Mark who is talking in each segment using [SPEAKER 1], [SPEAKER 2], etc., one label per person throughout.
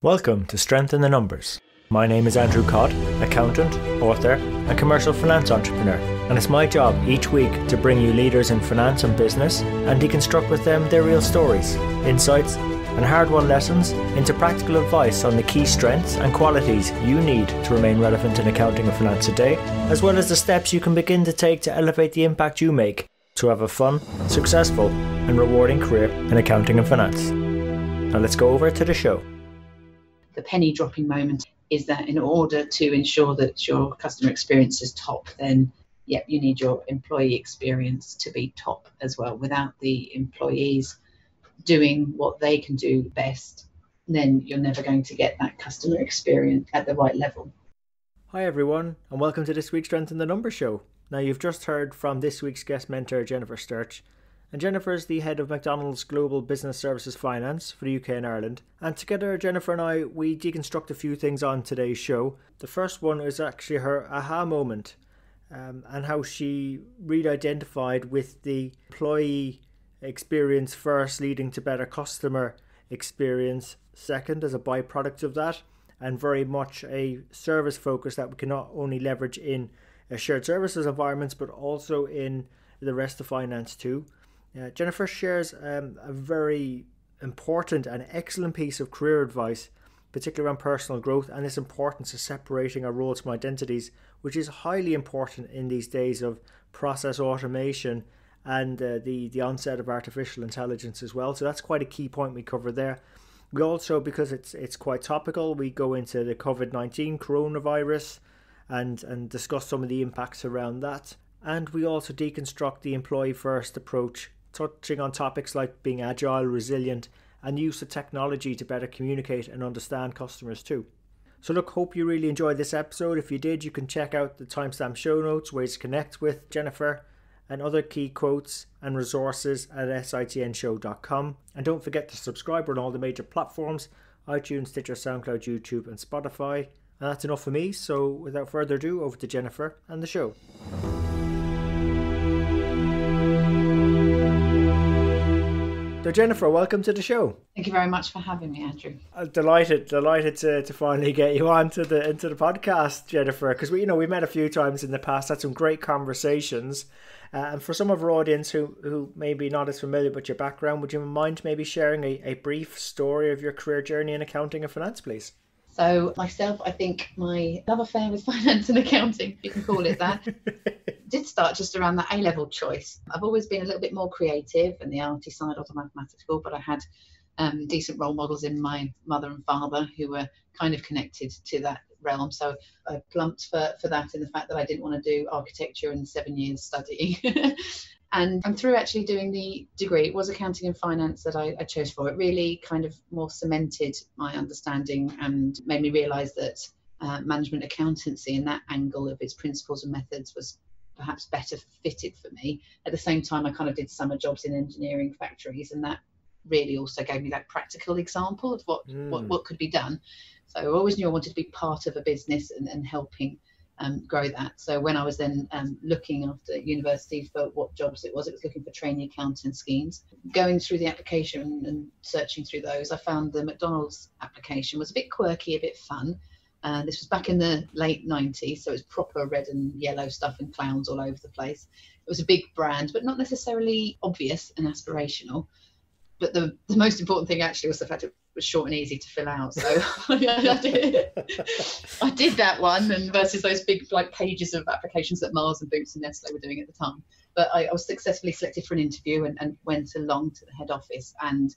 [SPEAKER 1] Welcome to Strength in the Numbers. My name is Andrew Codd, accountant, author, and commercial finance entrepreneur, and it's my job each week to bring you leaders in finance and business and deconstruct with them their real stories, insights, and hard-won lessons into practical advice on the key strengths and qualities you need to remain relevant in accounting and finance today, as well as the steps you can begin to take to elevate the impact you make to have a fun, successful, and rewarding career in accounting and finance. Now let's go over to the show.
[SPEAKER 2] The penny dropping moment is that in order to ensure that your customer experience is top, then you need your employee experience to be top as well. Without the employees doing what they can do best, then you're never going to get that customer experience at the right level.
[SPEAKER 1] Hi everyone, and welcome to this week's Strength in the Numbers show. Now you've just heard from this week's guest mentor, Jennifer Sturch. And Jennifer is the head of McDonald's Global Business Services Finance for the UK and Ireland. And together, Jennifer and I, we deconstruct a few things on today's show. The first one is actually her aha moment and how she really identified with the employee experience first, leading to better customer experience second as a byproduct of that, and very much a service focus that we can not only leverage in shared services environments, but also in the rest of finance too. Jennifer shares a very important and excellent piece of career advice, particularly around personal growth and its importance of separating our roles from identities, which is highly important in these days of process automation and the onset of artificial intelligence as well. So that's quite a key point we cover there. We also, because it's quite topical, we go into the COVID-19 coronavirus and discuss some of the impacts around that. And we also deconstruct the employee first approach, touching on topics like being agile, resilient, and use of technology to better communicate and understand customers too. So look, hope you really enjoyed this episode. If you did, you can check out the timestamp show notes, ways to connect with Jennifer, and other key quotes and resources at sitnshow.com. And don't forget to subscribe on all the major platforms, iTunes, Stitcher, SoundCloud, YouTube, and Spotify. And that's enough for me, so without further ado, over to Jennifer and the show. So Jennifer, welcome to the show.
[SPEAKER 2] Thank you very much for having me, Andrew.
[SPEAKER 1] I'm delighted to finally get you into the podcast, Jennifer, because we met a few times in the past, had some great conversations. And for some of our audience who may be not as familiar with your background, would you mind maybe sharing a brief story of your career journey in accounting and finance, please?
[SPEAKER 2] So myself, I think my love affair with finance and accounting, if you can call it that, did start just around that A-level choice. I've always been a little bit more creative and the arty side of the mathematical, but I had decent role models in my mother and father who were kind of connected to that realm. So I plumped for that in the fact that I didn't want to do architecture and 7 years studying. And through actually doing the degree, it was accounting and finance that I chose for. It really kind of more cemented my understanding and made me realise that management accountancy and that angle of its principles and methods was perhaps better fitted for me. At the same time, I kind of did summer jobs in engineering factories, and that really also gave me that practical example of what could be done. So I always knew I wanted to be part of a business and helping grow that. So when I was then looking after university for what jobs it was looking for trainee accountant schemes. Going through the application and searching through those, I found the McDonald's application was a bit quirky, a bit fun. This was back in the late 90s, so it was proper red and yellow stuff and clowns all over the place. It was a big brand, but not necessarily obvious and aspirational. But the most important thing actually was the fact it was short and easy to fill out. So I did that one, and versus those big pages of applications that Mars and Boots and Nestle were doing at the time. But I was successfully selected for an interview and went along to the head office and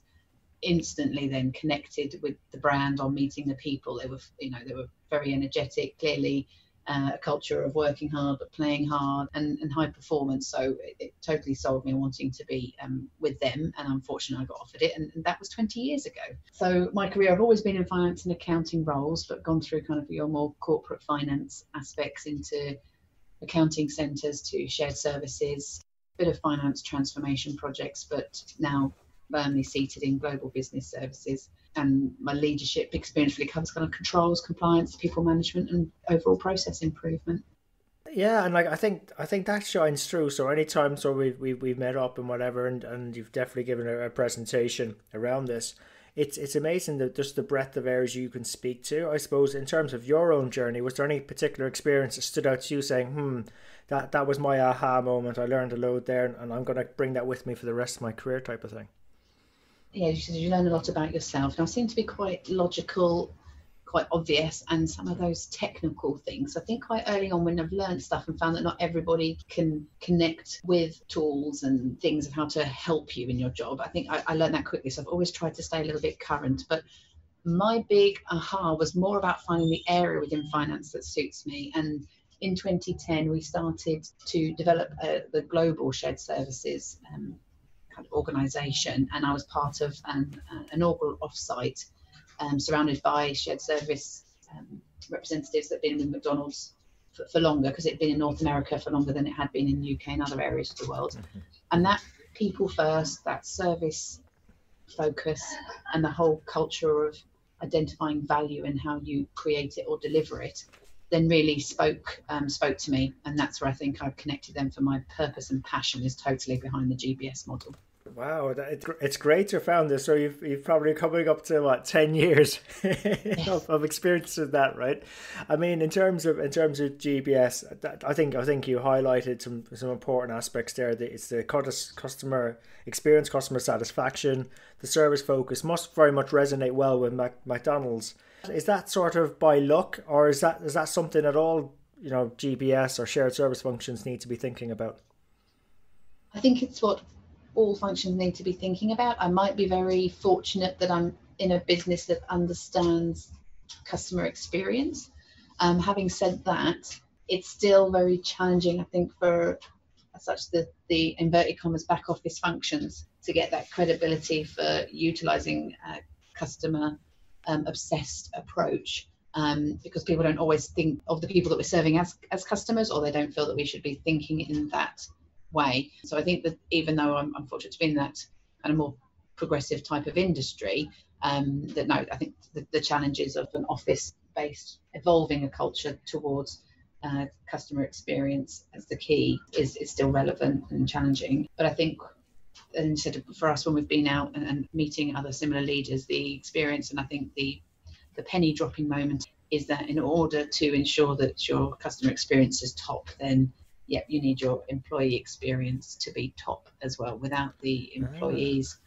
[SPEAKER 2] instantly then connected with the brand on meeting the people. They were very energetic, clearly a culture of working hard but playing hard and high performance. So it totally sold me wanting to be with them, and unfortunately I got offered it, and that was 20 years ago. So my career, I've always been in finance and accounting roles, but gone through kind of your more corporate finance aspects into accounting centres to shared services, a bit of finance transformation projects, but now firmly seated in global business services. And my leadership experience really covers kind of controls, compliance, people management, and overall process improvement.
[SPEAKER 1] Yeah, and I think that shines through. So anytime we've met up and whatever, and you've definitely given a presentation around this, it's amazing that just the breadth of areas you can speak to. I suppose in terms of your own journey, was there any particular experience that stood out to you saying, that was my aha moment, I learned a load there and I'm going to bring that with me for the rest of my career type of thing?
[SPEAKER 2] Yeah, you learn a lot about yourself. And I seem to be quite logical, quite obvious, and some of those technical things. I think quite early on when I've learned stuff and found that not everybody can connect with tools and things of how to help you in your job, I think I learned that quickly. So I've always tried to stay a little bit current. But my big aha was more about finding the area within finance that suits me. And in 2010, we started to develop the global shared services kind of organisation, and I was part of an inaugural offsite surrounded by shared service representatives that had been with McDonald's for longer, because it had been in North America for longer than it had been in the UK and other areas of the world. And that people first, that service focus, and the whole culture of identifying value and how you create it or deliver it, then really spoke to me. And that's where I think I've connected them, for my purpose and passion is totally behind the GBS model.
[SPEAKER 1] Wow, it's great to have found this. So you've probably coming up to 10 years of experience with that, right? I mean, in terms of GBS, I think you highlighted some important aspects there. It's the customer experience, customer satisfaction, the service focus must very much resonate well with McDonald's. Is that sort of by luck, or is that something at all, GBS or shared service functions need to be thinking about?
[SPEAKER 2] I think it's what all functions need to be thinking about. I might be very fortunate that I'm in a business that understands customer experience. Having said that, it's still very challenging, I think, for the inverted commas back office functions to get that credibility for utilising customer obsessed approach, because people don't always think of the people that we're serving as customers, or they don't feel that we should be thinking in that way. So I think that even though I'm fortunate to be in that kind of more progressive type of industry, I think the challenges of an office-based evolving a culture towards customer experience as the key is still relevant and challenging. But I think, and for us, when we've been out and meeting other similar leaders, the experience, and I think the penny dropping moment is that in order to ensure that your customer experience is top, then you need your employee experience to be top as well. Without the employees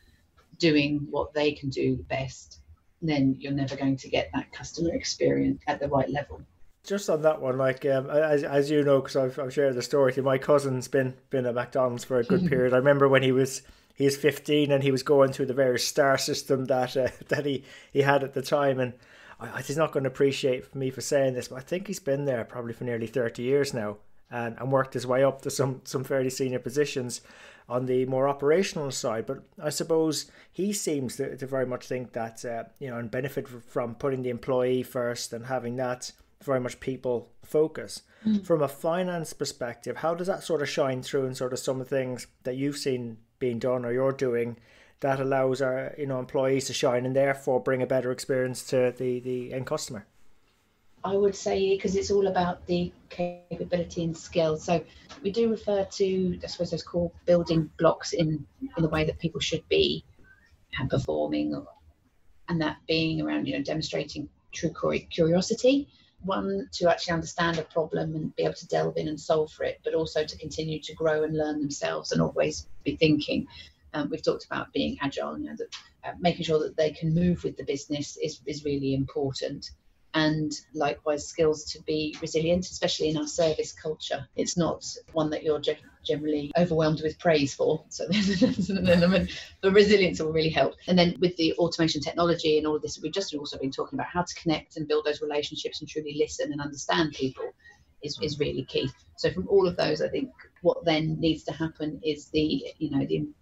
[SPEAKER 2] doing what they can do best, then you're never going to get that customer experience at the right level.
[SPEAKER 1] Just on that one, as you know, because I've shared the story with you, my cousin's been at McDonald's for a good period. I remember when he was 15 and he was going through the various star system that he had at the time, and he's not going to appreciate me for saying this, but I think he's been there probably for nearly 30 years now, and worked his way up to some fairly senior positions on the more operational side. But I suppose he seems to very much think that and benefit from putting the employee first and having that very much people focus. From a finance perspective, how does that sort of shine through in sort of some of the things that you've seen being done or you're doing that allows our employees to shine and therefore bring a better experience to the end customer?
[SPEAKER 2] I would say, because it's all about the capability and skill. So we do refer to, I suppose, those core building blocks in the way that people should be performing, and that being around demonstrating true curiosity. One, to actually understand a problem and be able to delve in and solve for it, but also to continue to grow and learn themselves and always be thinking. We've talked about being agile, making sure that they can move with the business is really important. And likewise, skills to be resilient, especially in our service culture. It's not one that you're generally overwhelmed with praise for. So there's an element, the resilience will really help. And then with the automation technology and all of this, we've just also been talking about how to connect and build those relationships and truly listen and understand people is really key. So from all of those, I think what then needs to happen is the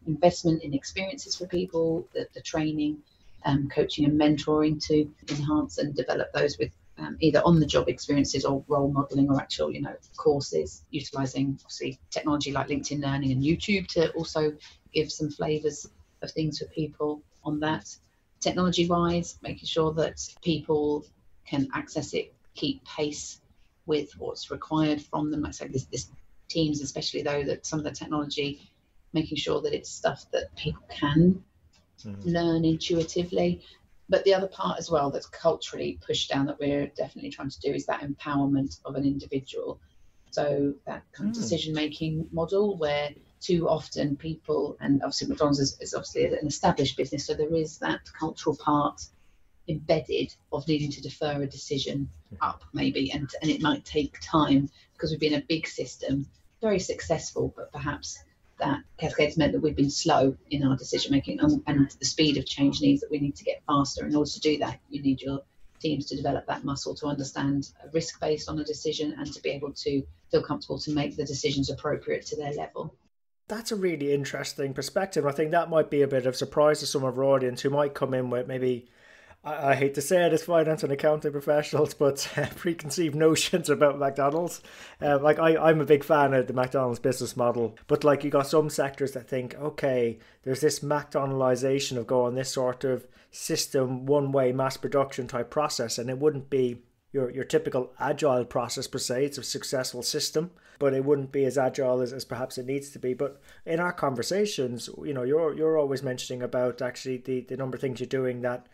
[SPEAKER 2] investment in experiences for people, the training, coaching and mentoring to enhance and develop those with either on-the-job experiences or role modelling or actual, courses, utilising obviously technology like LinkedIn Learning and YouTube to also give some flavours of things for people on that. Technology-wise, making sure that people can access it, keep pace with what's required from them. Like I say, this Teams, especially though, that some of the technology, making sure that it's stuff that people can learn intuitively, But the other part as well that's culturally pushed down that we're definitely trying to do is that empowerment of an individual. So that kind of decision-making model where too often people, and obviously McDonald's is obviously an established business, so there is that cultural part embedded of needing to defer a decision up maybe, and it might take time because we've been a big system, very successful, but perhaps that cascades meant that we've been slow in our decision making, and the speed of change needs that we need to get faster. In order to do that, you need your teams to develop that muscle to understand a risk based on a decision and to be able to feel comfortable to make the decisions appropriate to their level.
[SPEAKER 1] That's a really interesting perspective. I think that might be a bit of surprise to some of our audience who might come in with maybe, I hate to say it as finance and accounting professionals, but preconceived notions about McDonald's. Like I'm a big fan of the McDonald's business model, but like you got some sectors that think, okay, there's this McDonaldization of going this sort of system, one-way mass production type process, and it wouldn't be your typical agile process per se. It's a successful system, but it wouldn't be as agile as perhaps it needs to be. But in our conversations, you know, you're always mentioning about actually the number of things you're doing that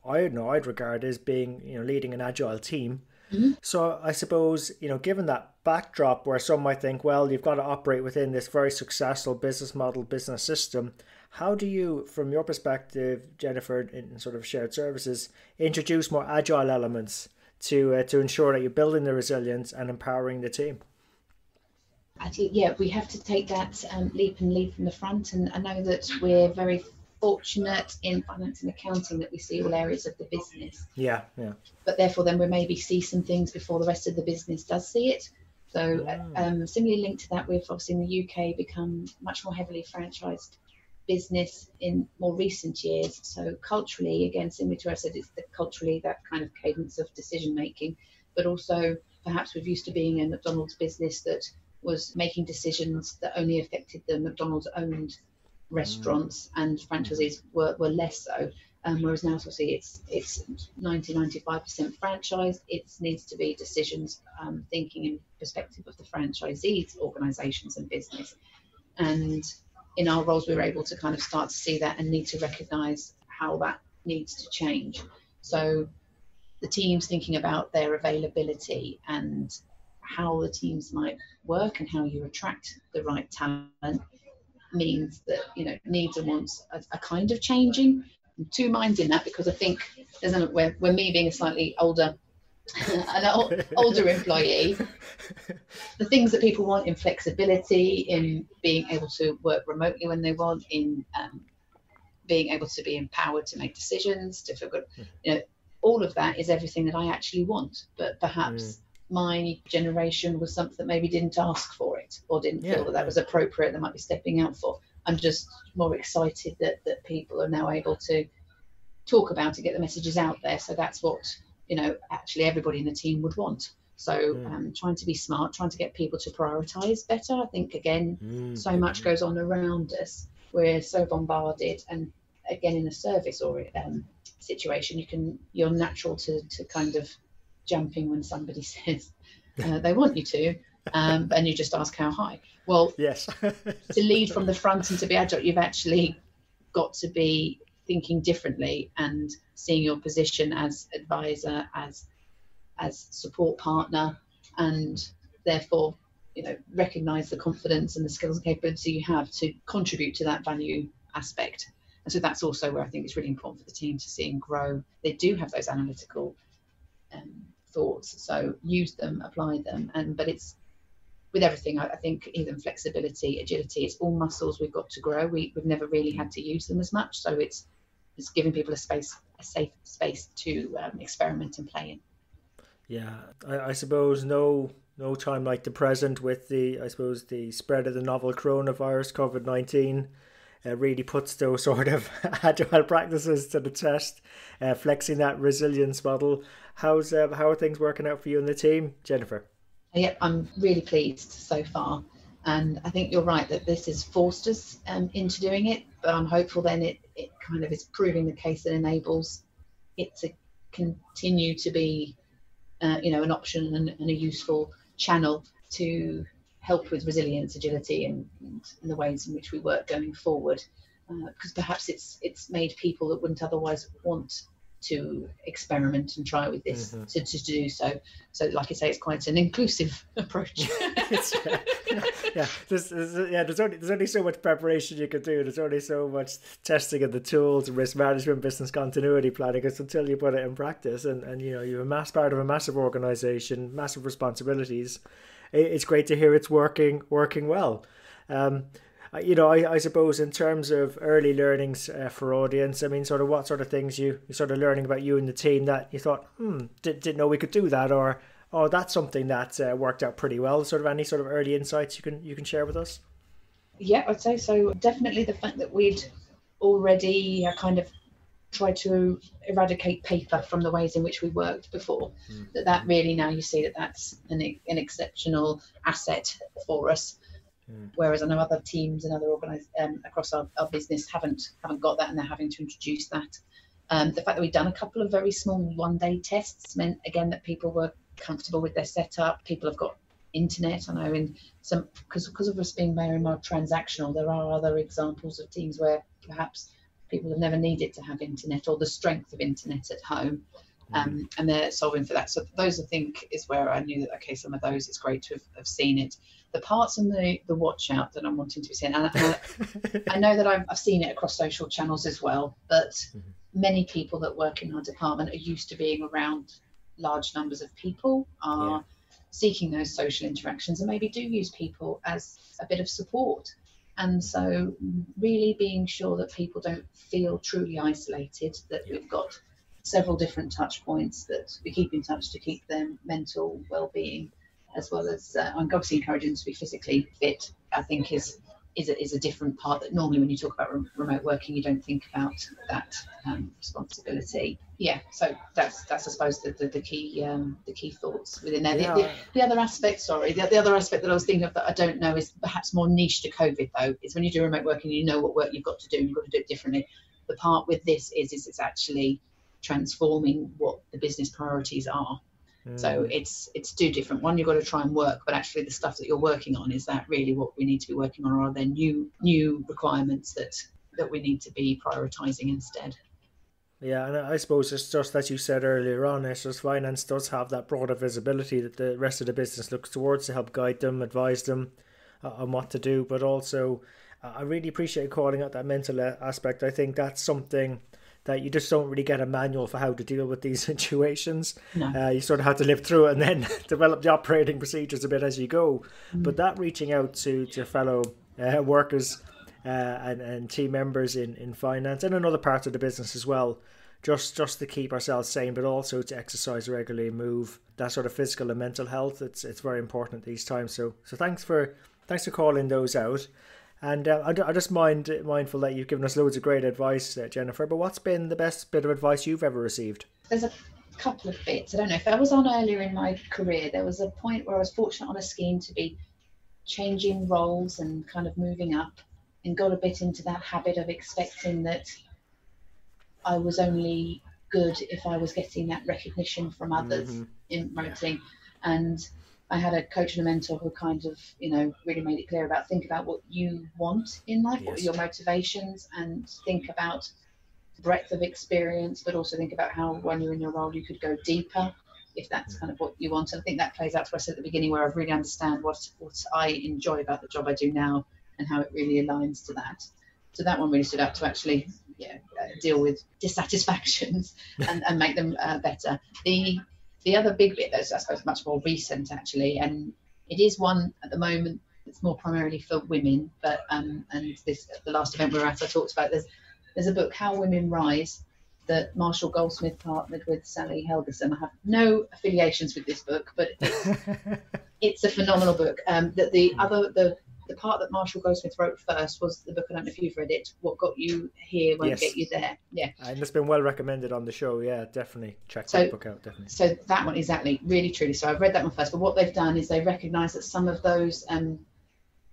[SPEAKER 1] I'd regard as being, you know, leading an agile team. Mm-hmm. So I suppose, you know, given that backdrop where some might think, well, you've got to operate within this very successful business model, business system, how do you, from your perspective, Jennifer, in sort of shared services, introduce more agile elements to ensure that you're building the resilience and empowering the team?
[SPEAKER 2] I think, yeah, we have to take that leap and lead from the front. And I know that we're very fortunate in finance and accounting that we see all areas of the business.
[SPEAKER 1] Yeah.
[SPEAKER 2] But therefore, then we maybe see some things before the rest of the business does see it. So similarly linked to that, we've obviously in the UK become much more heavily franchised business in more recent years. So culturally, again, similar to what I said, it's culturally that kind of cadence of decision making, but also perhaps we've used to being a McDonald's business that was making decisions that only affected the McDonald's owned restaurants, and franchisees were less so. Whereas now, obviously, it's 95% franchised. It needs to be decisions thinking in perspective of the franchisees, organisations, and business. And in our roles, we were able to kind of start to see that and need to recognise how that needs to change. So the teams thinking about their availability and how the teams might work and how you attract the right talent means that, you know, needs and wants are kind of changing. I'm two minds in that, because I think we're me being a slightly older employee, the things that people want in flexibility, in being able to work remotely when they want, in being able to be empowered to make decisions, to feel good, you know, all of that is everything that I actually want. But perhaps my generation was something that maybe didn't ask for it or didn't feel that was appropriate, they might be stepping out for. I'm just more excited that people are now able to talk about it, get the messages out there. So that's what, you know, actually everybody in the team would want. So trying to be smart, trying to get people to prioritise better. I think, again, so much goes on around us. We're so bombarded. And again, in a service or situation, you're natural to kind of jumping when somebody says they want you to, and you just ask how high. Well,
[SPEAKER 1] yes.
[SPEAKER 2] To lead from the front and to be agile, you've actually got to be thinking differently and seeing your position as advisor, as support partner, and therefore, you know, recognize the confidence and the skills and capability you have to contribute to that value aspect. And so that's also where I think it's really important for the team to see and grow. They do have those analytical thoughts, so use them, apply them, but it's with everything. I think even flexibility, agility, it's all muscles we've got to grow. We've never really had to use them as much, so it's giving people a safe space to experiment and play in.
[SPEAKER 1] Yeah, I suppose no time like the present with the spread of the novel coronavirus, COVID-19, really puts those sort of agile practices to the test, flexing that resilience model. How are things working out for you and the team, Jennifer?
[SPEAKER 2] Yeah, I'm really pleased so far. And I think you're right that this has forced us into doing it, but I'm hopeful then it kind of is proving the case that enables it to continue to be an option and a useful channel to help with resilience, agility, and the ways in which we work going forward. because perhaps it's made people that wouldn't otherwise want to experiment and try with this to do so. So like I say, it's quite an inclusive approach.
[SPEAKER 1] There's only so much preparation you can do. There's only so much testing of the tools, risk management, business continuity planning. It's until you put it in practice, and you know, you're part of a massive organization, massive responsibilities. It's great to hear it's working well. You know, I suppose in terms of early learnings for audience, I mean, sort of what sort of things you sort of learning about you and the team that you thought, didn't know we could do that, or that's something that worked out pretty well. Sort of any sort of early insights you can share with us?
[SPEAKER 2] Yeah, I'd say so. Definitely the fact that we'd already kind of tried to eradicate paper from the ways in which we worked before. That really, now you see that's an exceptional asset for us. Whereas I know other teams and other across our business haven't got that, and they're having to introduce that. The fact that we've done a couple of very small one-day tests meant, again, that people were comfortable with their setup. People have got internet. I know in some, because of us being very more transactional, there are other examples of teams where perhaps people have never needed to have internet or the strength of internet at home. And they're solving for that. So those, I think, is where I knew that, okay, some of those, it's great to have seen it. The parts and the watch out that I'm wanting to be seen, and I know that I've seen it across social channels as well, but many people that work in our department are used to being around large numbers of people, are seeking those social interactions, and maybe do use people as a bit of support. And so really being sure that people don't feel truly isolated, that we've got several different touch points that we keep in touch to keep their mental well-being, as well as obviously encouraging them to be physically fit, I think is a different part that normally when you talk about remote working, you don't think about that responsibility. Yeah, so that's I suppose the key thoughts within there. Yeah. The other aspect, the other aspect that I was thinking of that I don't know is perhaps more niche to COVID though, is when you do remote working, you know what work you've got to do, and you've got to do it differently. The part with this is it's actually transforming what the business priorities are. So it's two different. One, you've got to try and work, but actually the stuff that you're working on, is that really what we need to be working on, or are there new requirements that we need to be prioritising instead?
[SPEAKER 1] Yeah, and I suppose it's just as you said earlier on, it's just finance does have that broader visibility that the rest of the business looks towards to help guide them, advise them on what to do. But also, I really appreciate calling out that mental aspect. I think that's something that you just don't really get a manual for how to deal with these situations. No. You sort of have to live through it and then develop the operating procedures a bit as you go. But that reaching out to fellow workers and team members in finance and in other parts of the business as well, just to keep ourselves sane, but also to exercise regularly, move, that sort of physical and mental health. It's very important these times. So thanks for calling those out. And I just mindful that you've given us loads of great advice, Jennifer, but what's been the best bit of advice you've ever received?
[SPEAKER 2] There's a couple of bits. I don't know, if I was on earlier in my career, there was a point where I was fortunate on a scheme to be changing roles and kind of moving up, and got a bit into that habit of expecting that I was only good if I was getting that recognition from others in promoting. And I had a coach and a mentor who kind of, really made it clear about, think about what you want in life, what are your motivations, and think about breadth of experience, but also think about how when you're in your role, you could go deeper if that's kind of what you want. And I think that plays out to us at the beginning, where I really understand what I enjoy about the job I do now and how it really aligns to that. So that one really stood out, to actually deal with dissatisfactions and make them better. The other big bit that's, I suppose, much more recent actually, and it is one at the moment that's more primarily for women, but and this, the last event we were at, I talked about, there's a book, How Women Rise, that Marshall Goldsmith partnered with Sally Helgeson. I have no affiliations with this book, but it's a phenomenal book. That the part that Marshall Goldsmith wrote first was the book, I don't know if you've read it, What Got You Here Won't Get You There. Yeah.
[SPEAKER 1] And it's been well recommended on the show. Yeah, definitely. Check that book out, definitely.
[SPEAKER 2] So that one, exactly, really, truly. So I've read that one first, but what they've done is they recognise that some of those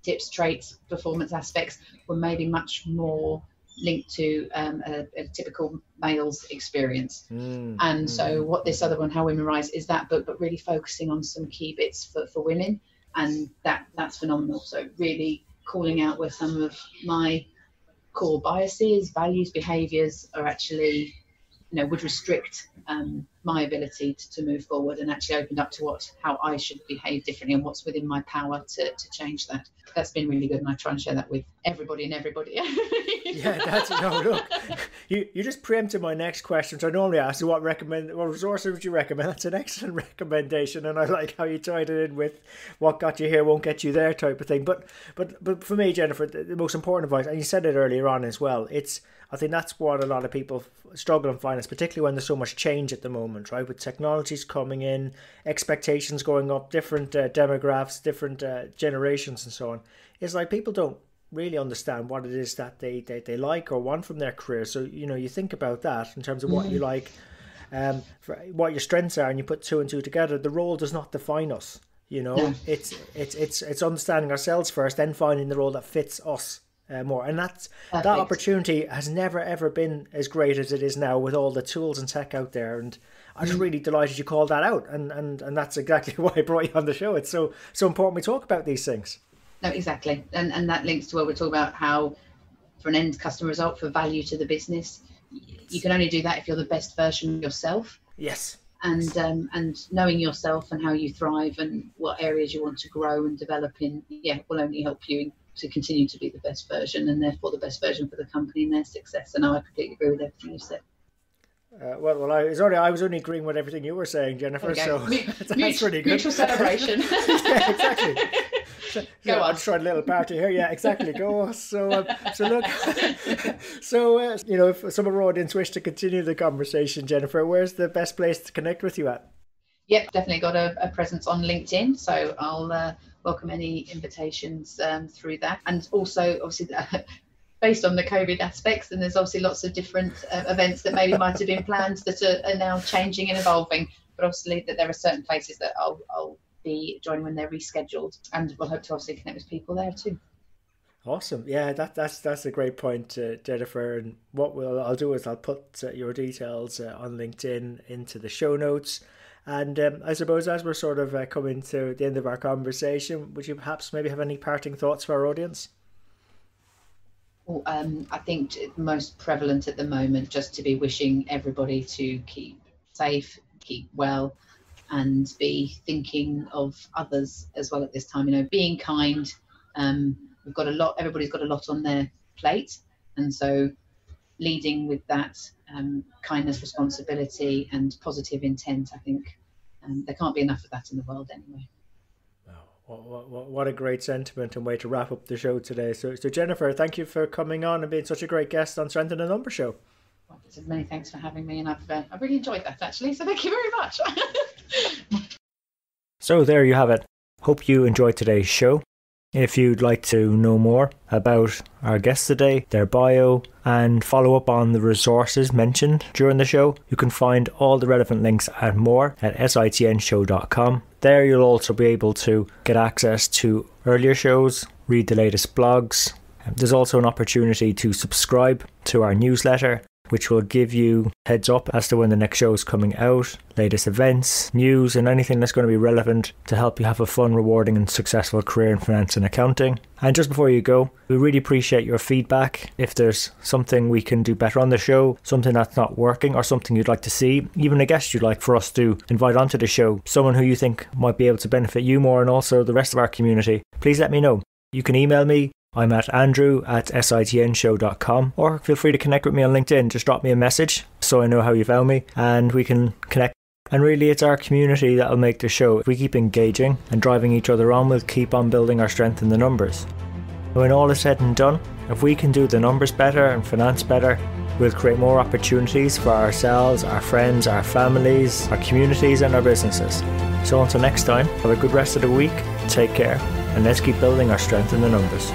[SPEAKER 2] tips, traits, performance aspects were maybe much more linked to a typical male's experience. So what this other one, How Women Rise, is that book, but really focusing on some key bits for women. And that's phenomenal. So really calling out where some of my core biases, values, behaviours are actually, would restrict my ability to move forward, and actually opened up to how I should behave differently and what's within my power to change that. That's been really good, and I try and share that with everybody and everybody.
[SPEAKER 1] Yeah, look, you just preempted my next question. So I normally ask you what resources would you recommend. That's an excellent recommendation, and I like how you tied it in with what got you here won't get you there type of thing. But for me, Jennifer, the most important advice, and you said it earlier on as well, I think that's what a lot of people struggle in finance, particularly when there's so much change at the moment, right? With technologies coming in, expectations going up, different demographics, different generations and so on. It's like people don't really understand what it is that they like or want from their career. So, you think about that in terms of what you like, what your strengths are, and you put two and two together. The role does not define us. It's understanding ourselves first, then finding the role that fits us more. And that opportunity has never ever been as great as it is now with all the tools and tech out there. And I'm just really delighted you called that out, and that's exactly why I brought you on the show. It's so important we talk about these things.
[SPEAKER 2] No, exactly, and that links to what we're talking about, how for an end customer result, for value to the business, you can only do that if you're the best version of yourself.
[SPEAKER 1] Yes.
[SPEAKER 2] And knowing yourself and how you thrive and what areas you want to grow and develop in, will only help you to continue to be the best version, and therefore the best version for the company and their success. And I completely agree with everything you said. I was only agreeing with everything you were saying, Jennifer. So that's pretty good. Mutual celebration. Yeah, exactly. Go on. I'm trying a little party here. Yeah, exactly. Go. So look. If some of our audience wish to continue the conversation, Jennifer, where's the best place to connect with you at? Yep, definitely got a presence on LinkedIn. So I'll welcome any invitations through that, and also obviously. Based on the COVID aspects, and there's obviously lots of different events that maybe might have been planned that are now changing and evolving, but obviously that there are certain places that I'll be joining when they're rescheduled, and we'll hope to obviously connect with people there too.
[SPEAKER 1] Awesome. Yeah, that's a great point, Jennifer. And what I'll do is I'll put your details on LinkedIn into the show notes. And I suppose as we're sort of coming to the end of our conversation, would you perhaps maybe have any parting thoughts for our audience?
[SPEAKER 2] Well, I think most prevalent at the moment, just to be wishing everybody to keep safe, keep well, and be thinking of others as well at this time. Being kind. Everybody's got a lot on their plate, and so leading with that kindness, responsibility, and positive intent. I think there can't be enough of that in the world anyway.
[SPEAKER 1] What a great sentiment and way to wrap up the show today. So Jennifer, thank you for coming on and being such a great guest on Strength in the Numbers show.
[SPEAKER 2] Well, many thanks for having me, and I've really enjoyed that actually. So thank you very much.
[SPEAKER 1] So there you have it. Hope you enjoyed today's show. If you'd like to know more about our guests today, their bio, and follow up on the resources mentioned during the show, you can find all the relevant links and more at sitnshow.com. There you'll also be able to get access to earlier shows, read the latest blogs. There's also an opportunity to subscribe to our newsletter, which will give you heads up as to when the next show is coming out, latest events, news, and anything that's going to be relevant to help you have a fun, rewarding and successful career in finance and accounting. And just before you go, we really appreciate your feedback. If there's something we can do better on the show, something that's not working, or something you'd like to see, even a guest you'd like for us to invite onto the show, someone who you think might be able to benefit you more and also the rest of our community, please let me know. You can email me. I'm at andrew@sitnshow.com, or feel free to connect with me on LinkedIn. Just drop me a message so I know how you found me and we can connect. And really, it's our community that'll make the show. If we keep engaging and driving each other on, we'll keep on building our strength in the numbers. When all is said and done, if we can do the numbers better and finance better, we'll create more opportunities for ourselves, our friends, our families, our communities and our businesses. So until next time, have a good rest of the week, take care, and let's keep building our strength in the numbers.